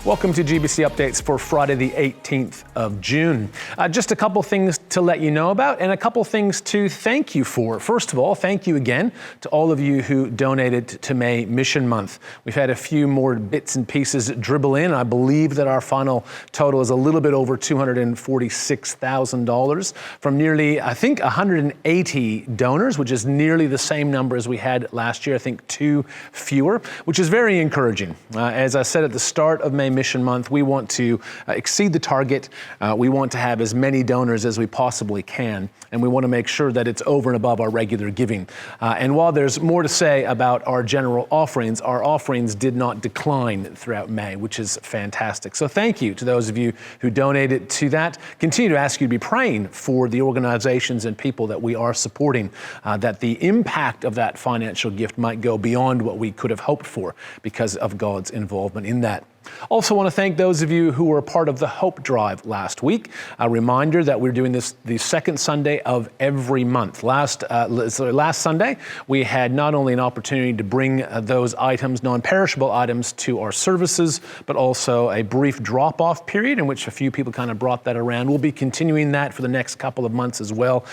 Welcome to GBC Updates for Friday the 18th of June. Just a couple things to let you know about and a couple things to thank you for. First of all, thank you again to all of you who donated to May Mission Month. We've had a few more bits and pieces dribble in. I believe that our final total is a little bit over $246,000 from nearly, I think, 180 donors, which is nearly the same number as we had last year. I think 2 fewer, which is very encouraging. As I said at the start of May Mission Month, we want to exceed the target. We want to have as many donors as we possibly can, and we want to make sure that it's over and above our regular giving. And while there's more to say about our general offerings, our offerings did not decline throughout May, which is fantastic. So thank you to those of you who donated to that. Continue to ask you to be praying for the organizations and people that we are supporting, that the impact of that financial gift might go beyond what we could have hoped for because of God's involvement in that. Also want to thank those of you who were a part of the Hope Drive last week. A reminder that we're doing this the second Sunday of every month. Last Sunday, we had not only an opportunity to bring those items, non-perishable items, to our services, but also a brief drop-off period in which a few people kind of brought that around. We'll be continuing that for the next couple of months as well,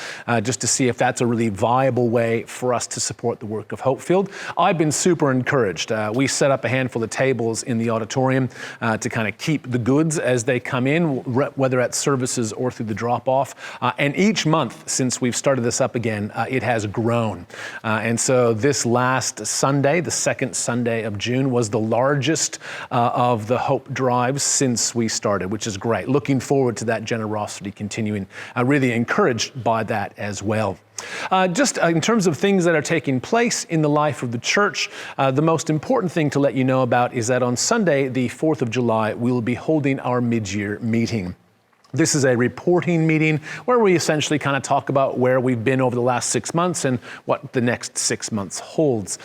just to see if that's a really viable way for us to support the work of Hopefield. I've been super encouraged. We set up a handful of tables in the auditorium to kind of keep the goods as they come in, whether at services or through the drop-off. And each month since we've started this up again, it has grown. And so this last Sunday, the second Sunday of June, was the largest of the Hope Drives since we started, which is great. Looking forward to that generosity continuing. Really encouraged by that as well. Just in terms of things that are taking place in the life of the church, the most important thing to let you know about is that on Sunday, the 4th of July, we will be holding our mid-year meeting. This is a reporting meeting where we essentially kind of talk about where we've been over the last 6 months and what the next 6 months holds.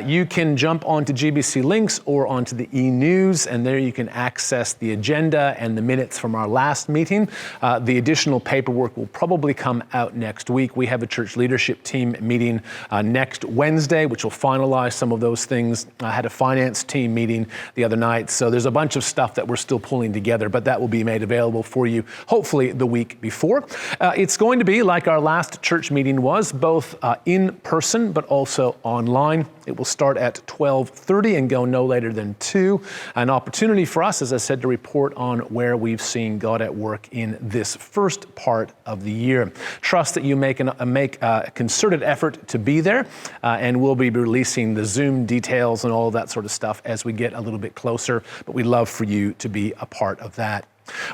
You can jump onto GBC links or onto the e-news, and there you can access the agenda and the minutes from our last meeting. The additional paperwork will probably come out next week. We have a church leadership team meeting next Wednesday, which will finalize some of those things. I had a finance team meeting the other night, so there's a bunch of stuff that we're still pulling together, but that will be made available for you hopefully the week before. It's going to be like our last church meeting was, both in person but also online. It will start at 12:30 and go no later than 2. An opportunity for us, as I said, to report on where we've seen God at work in this first part of the year. Trust that you make a concerted effort to be there, and we'll be releasing the Zoom details and all of that sort of stuff as we get a little bit closer, but we'd love for you to be a part of that.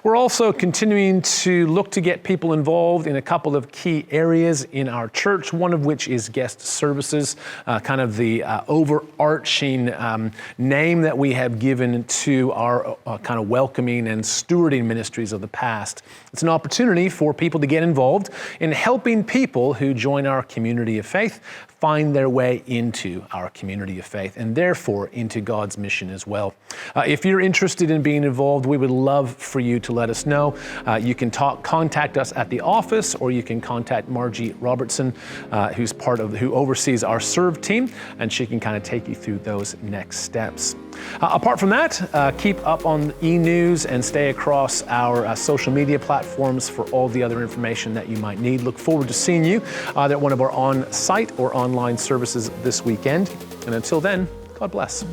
We're also continuing to look to get people involved in a couple of key areas in our church, one of which is guest services, kind of the overarching name that we have given to our kind of welcoming and stewarding ministries of the past. It's an opportunity for people to get involved in helping people who join our community of faith find their way into our community of faith and therefore into God's mission as well. If you're interested in being involved, we would love for you to let us know. You can contact us at the office, or you can contact Margie Robertson, who oversees our serve team, and she can kind of take you through those next steps. Apart from that, keep up on e-news and stay across our social media platforms for all the other information that you might need. Look forward to seeing you either at one of our on-site or online services this weekend. And until then, God bless.